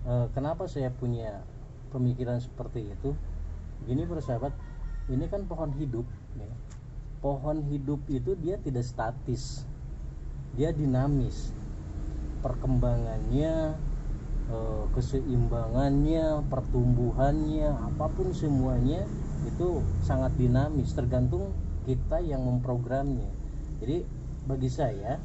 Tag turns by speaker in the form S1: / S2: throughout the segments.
S1: Kenapa saya punya pemikiran seperti itu? Gini persahabat, ini kan pohon hidup ya. Pohon hidup itu dia tidak statis, dia dinamis. Perkembangannya, keseimbangannya, pertumbuhannya, apapun semuanya itu sangat dinamis, tergantung kita yang memprogramnya. Jadi bagi saya,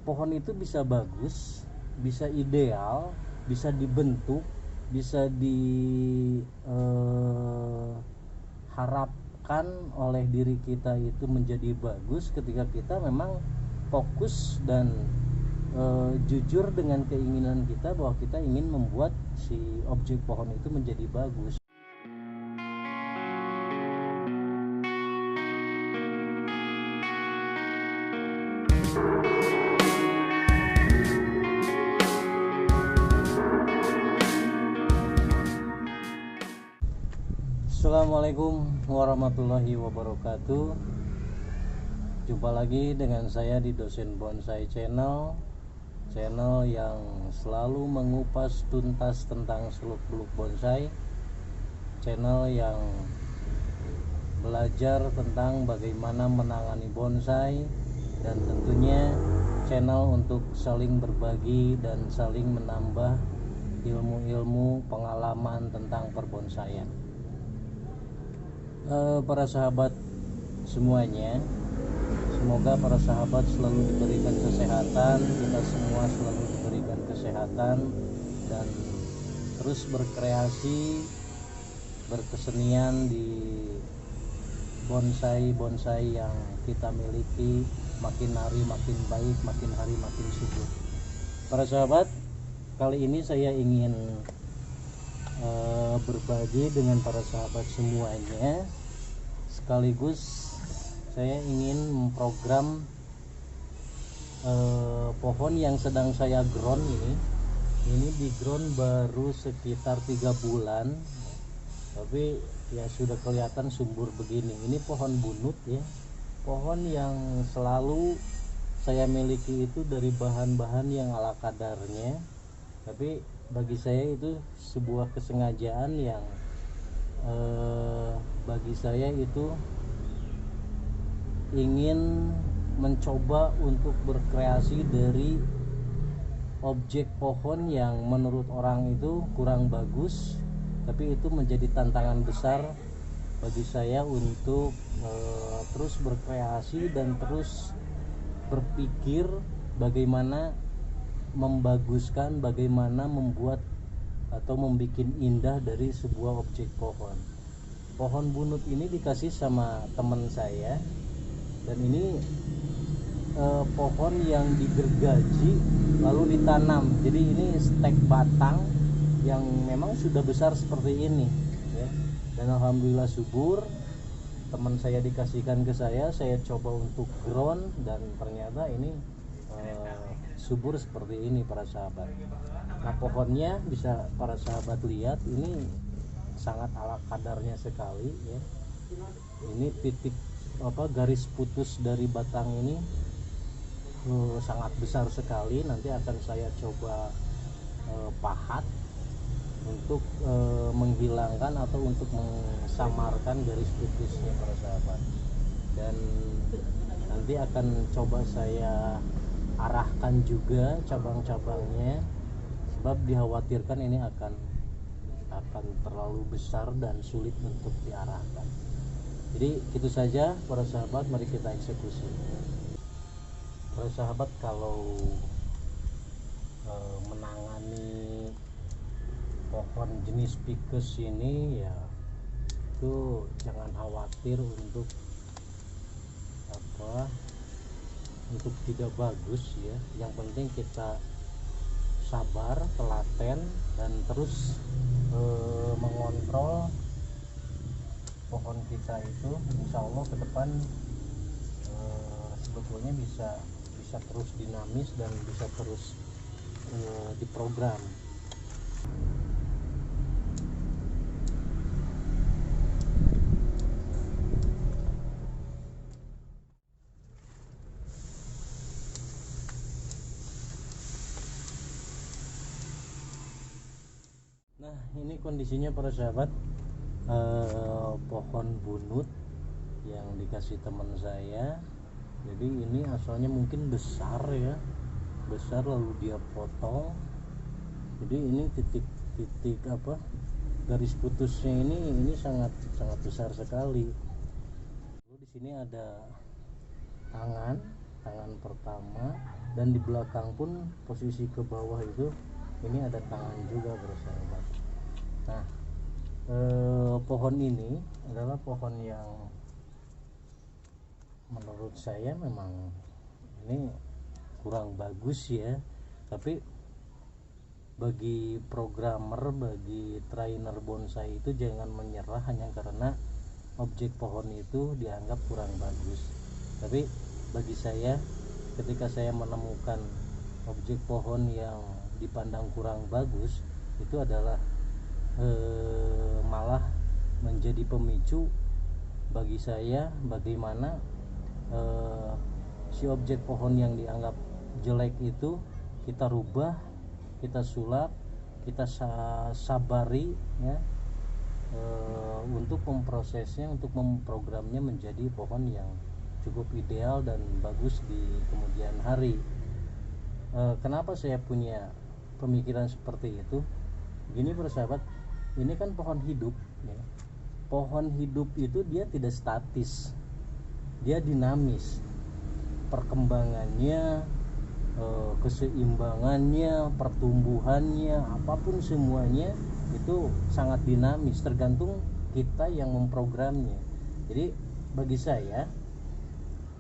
S1: pohon itu bisa bagus, bisa ideal, bisa dibentuk, bisa diharapkan oleh diri kita itu menjadi bagus ketika kita memang fokus dan jujur dengan keinginan kita bahwa kita ingin membuat si objek pohon itu menjadi bagus. Assalamualaikum warahmatullahi wabarakatuh. Jumpa lagi dengan saya di Dosen Bonsai Channel yang selalu mengupas tuntas tentang seluk-beluk bonsai, channel yang belajar tentang bagaimana menangani bonsai, dan tentunya channel untuk saling berbagi dan saling menambah ilmu-ilmu pengalaman tentang perbonsaian. Para sahabat semuanya, semoga para sahabat selalu diberikan kesehatan, kita semua selalu diberikan kesehatan, dan terus berkreasi, berkesenian di bonsai-bonsai yang kita miliki, makin hari makin baik, makin hari makin subur. Para sahabat, kali ini saya ingin berbagi dengan para sahabat semuanya, sekaligus saya ingin memprogram pohon yang sedang saya ground ini di ground baru sekitar 3 bulan, tapi ya sudah kelihatan subur begini. Ini pohon bunut ya, pohon yang selalu saya miliki itu dari bahan-bahan yang ala kadarnya, tapi bagi saya itu sebuah kesengajaan yang bagi saya itu ingin mencoba untuk berkreasi dari objek pohon yang menurut orang itu kurang bagus, tapi itu menjadi tantangan besar bagi saya untuk terus berkreasi dan terus berpikir bagaimana membaguskan, bagaimana membuat atau membuat indah dari sebuah objek pohon. Pohon bunut ini dikasih sama teman saya, dan ini pohon yang digergaji lalu ditanam. Jadi ini stek batang yang memang sudah besar seperti ini ya. Dan alhamdulillah subur. Teman saya dikasihkan ke saya coba untuk ground, dan ternyata ini subur seperti ini para sahabat. Nah, pohonnya bisa para sahabat lihat, ini sangat ala kadarnya sekali ya. Ini titik garis putus dari batang ini sangat besar sekali. Nanti akan saya coba pahat untuk menghilangkan atau untuk mensamarkan garis putusnya para sahabat, dan nanti akan coba saya arahkan juga cabang-cabangnya, sebab dikhawatirkan ini akan terlalu besar dan sulit untuk diarahkan. Jadi itu saja para sahabat, mari kita eksekusi. Para sahabat, kalau menangani pohon jenis Ficus ini ya, itu jangan khawatir untuk tidak bagus ya. Yang penting kita sabar, telaten, dan terus mengontrol pohon kita itu. Insya Allah ke depan sebetulnya bisa terus dinamis dan bisa terus diprogram. Nah, ini kondisinya para sahabat, pohon bunut yang dikasih teman saya. Jadi ini asalnya mungkin besar ya, besar lalu dia potong. Jadi ini titik apa, garis putusnya ini sangat sangat besar sekali. Lalu di sini ada tangan pertama, dan di belakang pun posisi ke bawah itu ini ada tangan juga bersahabat. Nah, pohon ini adalah pohon yang menurut saya memang ini kurang bagus ya, tapi bagi programmer, bagi trainer bonsai itu jangan menyerah hanya karena objek pohon itu dianggap kurang bagus. Tapi bagi saya, ketika saya menemukan objek pohon yang dipandang kurang bagus, itu adalah malah menjadi pemicu bagi saya bagaimana si objek pohon yang dianggap jelek itu kita rubah, kita sulap, kita sabari ya, untuk memprosesnya, untuk memprogramnya menjadi pohon yang cukup ideal dan bagus di kemudian hari. Kenapa saya punya pemikiran seperti itu? Gini persahabat, ini kan pohon hidup ya. Pohon hidup itu dia tidak statis, dia dinamis. Perkembangannya, keseimbangannya, pertumbuhannya, apapun semuanya itu sangat dinamis, tergantung kita yang memprogramnya. Jadi bagi saya,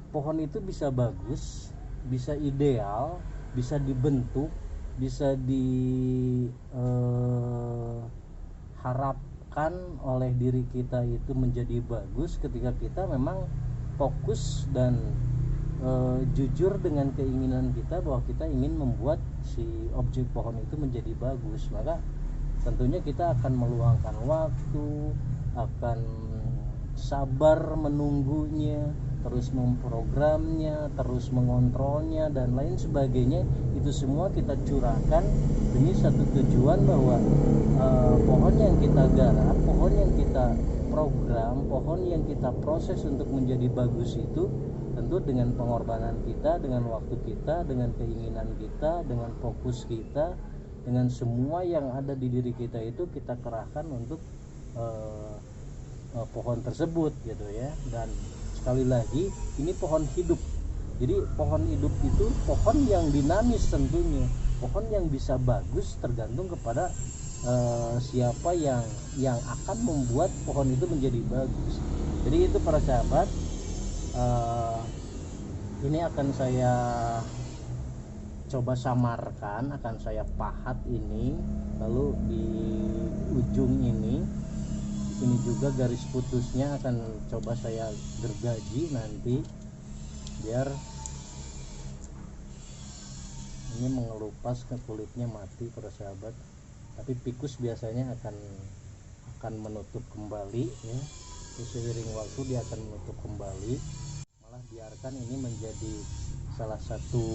S1: pohon itu bisa bagus, bisa ideal, bisa dibentuk, bisa diharapkan oleh diri kita itu menjadi bagus ketika kita memang fokus dan jujur dengan keinginan kita bahwa kita ingin membuat si objek pohon itu menjadi bagus. Maka tentunya kita akan meluangkan waktu, akan sabar menunggunya, terus memprogramnya, terus mengontrolnya dan lain sebagainya. Itu semua kita curahkan demi satu tujuan bahwa pohon yang kita garap, pohon yang kita program, pohon yang kita proses untuk menjadi bagus itu tentu dengan pengorbanan kita, dengan waktu kita, dengan keinginan kita, dengan fokus kita, dengan semua yang ada di diri kita itu kita kerahkan untuk pohon tersebut gitu ya. Dan sekali lagi, ini pohon hidup. Jadi pohon hidup itu pohon yang dinamis tentunya, pohon yang bisa bagus tergantung kepada siapa yang akan membuat pohon itu menjadi bagus. Jadi itu para sahabat, ini akan saya coba samarkan, akan saya pahat ini, lalu di ujung ini juga garis putusnya akan coba saya gergaji nanti biar ini mengelupas ke kulitnya mati para sahabat. Tapi pikus biasanya akan menutup kembali ya. Seiring waktu dia akan menutup kembali. Malah biarkan ini menjadi salah satu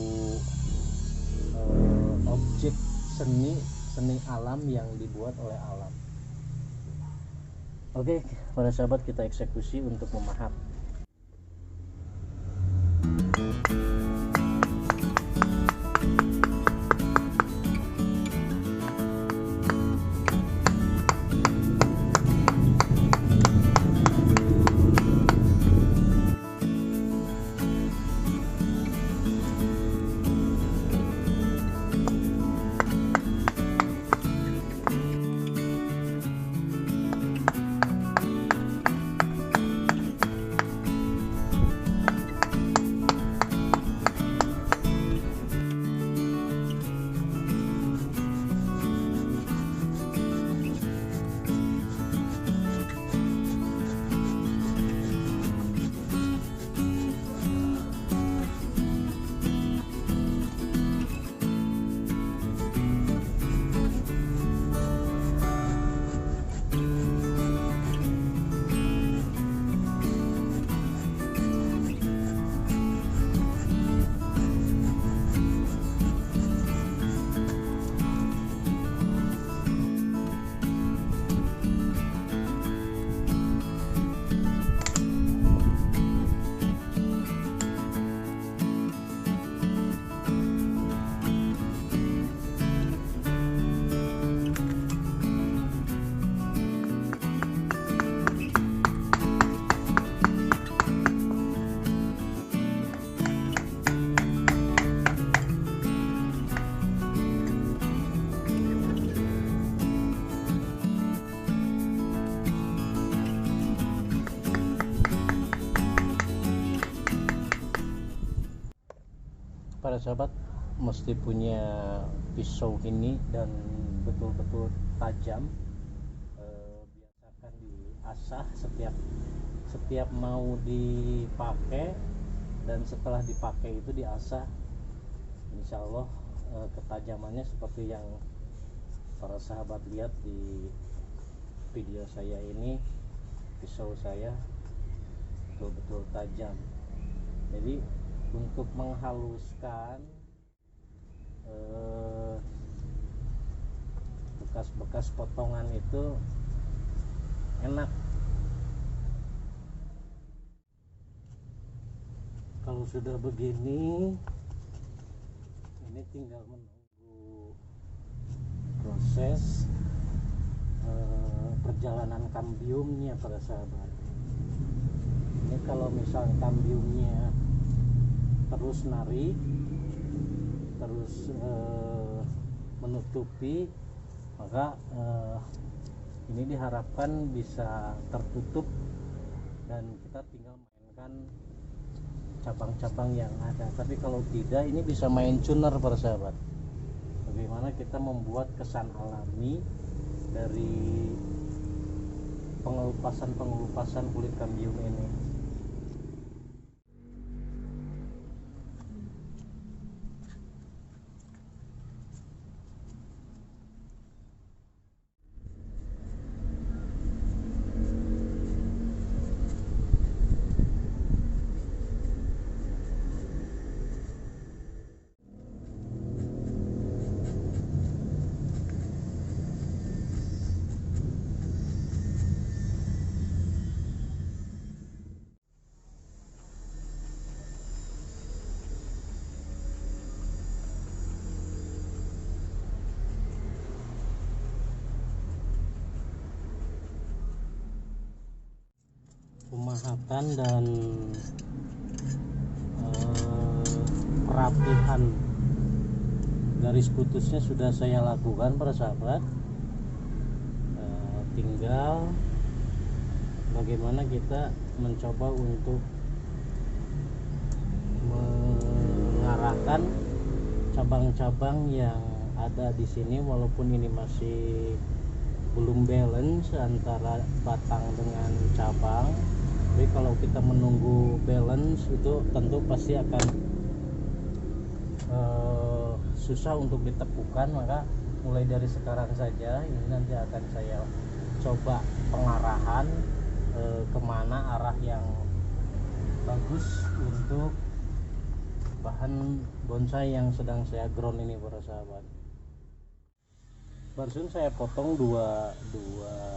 S1: objek seni alam yang dibuat oleh alam. Oke, para sahabat, kita eksekusi untuk memahat. para sahabat mesti punya pisau ini dan betul-betul tajam. Biasakan diasah setiap mau dipakai, dan setelah dipakai itu diasah. Insya Allah ketajamannya seperti yang para sahabat lihat di video saya ini. Pisau saya betul-betul tajam. Jadi untuk menghaluskan bekas-bekas potongan itu enak. Kalau sudah begini, ini tinggal menunggu proses perjalanan kambiumnya para sahabat. Ini kalau misalnya kambiumnya terus narik, terus menutupi, maka ini diharapkan bisa tertutup dan kita tinggal mainkan cabang-cabang yang ada. Tapi kalau tidak, ini bisa main tuner para sahabat. Bagaimana kita membuat kesan alami dari pengelupasan kulit kambium ini. Pemahatan dan perapihan garis putusnya sudah saya lakukan para sahabat. Tinggal bagaimana kita mencoba untuk mengarahkan cabang-cabang yang ada di sini, walaupun ini masih belum balance antara batang dengan cabang. Tapi kalau kita menunggu balance itu tentu pasti akan susah untuk ditepukan. Maka mulai dari sekarang saja ini nanti akan saya coba pengarahan kemana arah yang bagus untuk bahan bonsai yang sedang saya ground ini para sahabat. Barusan saya potong dua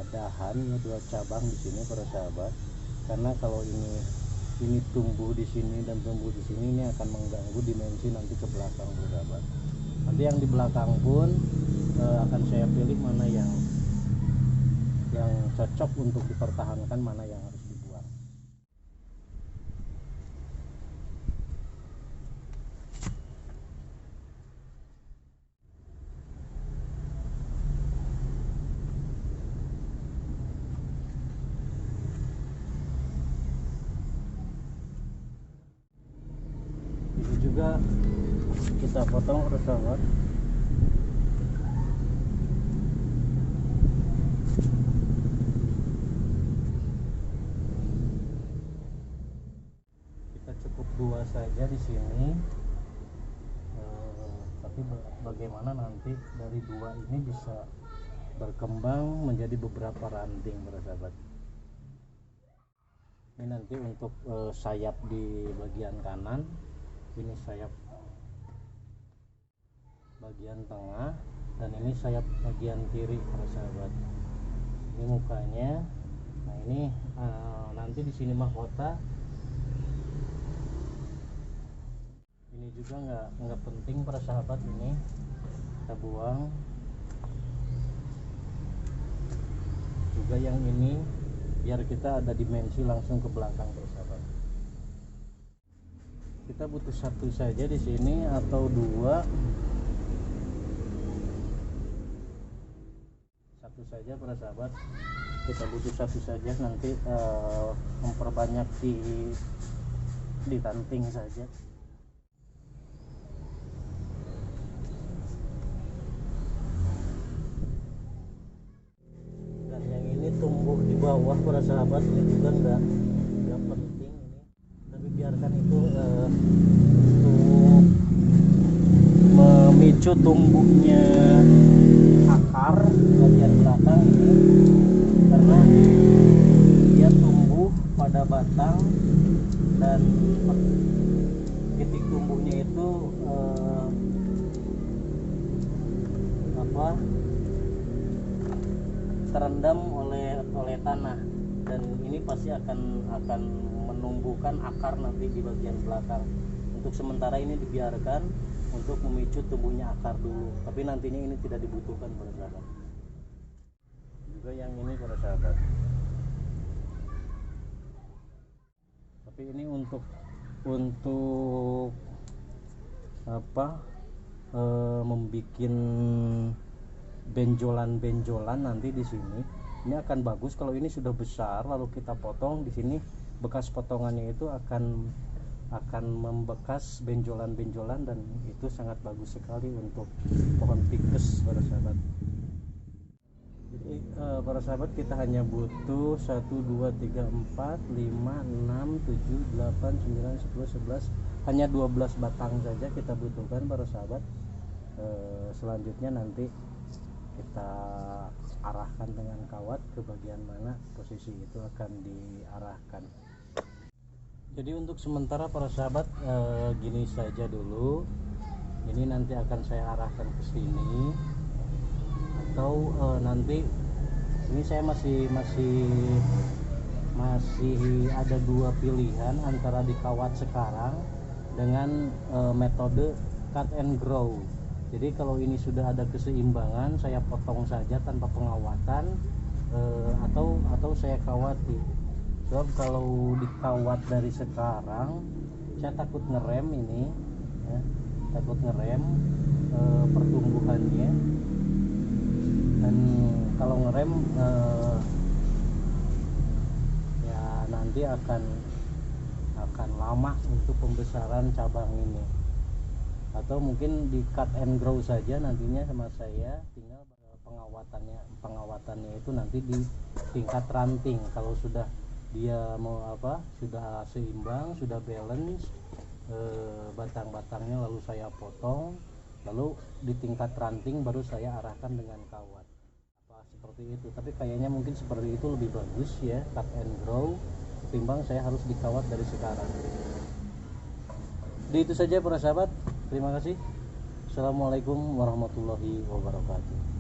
S1: dahan ya, dua cabang di sini para sahabat. Karena kalau ini tumbuh di sini dan tumbuh di sini, ini akan mengganggu dimensi nanti ke belakang para sahabat. Nanti yang di belakang pun akan saya pilih mana yang cocok untuk dipertahankan, mana yang harus dibuang. Ini juga kita potong para sahabat. Cukup dua saja di sini, tapi bagaimana nanti dari dua ini bisa berkembang menjadi beberapa ranting para sahabat. Ini nanti untuk sayap di bagian kanan, ini sayap bagian tengah, dan ini sayap bagian kiri para sahabat. Ini mukanya. Nah ini nanti di sini mahkota. Ini juga nggak penting para sahabat, ini kita buang. Juga yang ini biar kita ada dimensi langsung ke belakang para sahabat. Kita butuh satu saja di sini atau dua. Satu saja para sahabat. Kita butuh satu saja, nanti memperbanyak di ranting saja. bawah para sahabat, ini juga nggak penting ini, tapi biarkan itu untuk memicu tumbuhnya akar bagian belakang ini, karena dia tumbuh pada batang dan titik tumbuhnya itu terendam oleh tanah, dan ini pasti akan menumbuhkan akar nanti di bagian belakang. Untuk sementara ini dibiarkan untuk memicu tumbuhnya akar dulu, tapi nantinya ini tidak dibutuhkan para sahabat. Juga yang ini para sahabat, tapi ini untuk membikin benjolan-benjolan nanti di sini. Ini akan bagus kalau ini sudah besar lalu kita potong. Di sini bekas potongannya itu akan membekas benjolan-benjolan, dan itu sangat bagus sekali untuk pohon ficus para sahabat. Jadi para sahabat, kita hanya butuh 1 2 3 4 5 6 7 8 9 10 11, hanya 12 batang saja kita butuhkan para sahabat. Selanjutnya nanti kita arahkan dengan kawat ke bagian mana posisi itu akan diarahkan. Jadi untuk sementara para sahabat, gini saja dulu. Ini nanti akan saya arahkan ke sini, atau nanti ini saya masih ada dua pilihan antara dikawat sekarang dengan metode cut and grow. Jadi kalau ini sudah ada keseimbangan, saya potong saja tanpa pengawatan, atau saya kawati. Sebab kalau dikawat dari sekarang, saya takut ngerem ini, ya, takut ngerem pertumbuhannya, dan kalau ngerem ya nanti akan lama untuk pembesaran cabang ini. Atau mungkin di cut and grow saja nantinya sama saya, tinggal pengawatannya itu nanti di tingkat ranting. Kalau sudah dia sudah seimbang, sudah balance batang-batangnya, lalu saya potong, lalu di tingkat ranting baru saya arahkan dengan kawat, seperti itu. Tapi kayaknya mungkin seperti itu lebih bagus ya, cut and grow, ketimbang saya harus dikawat dari sekarang. Jadi itu saja para sahabat. Terima kasih. Assalamualaikum warahmatullahi wabarakatuh.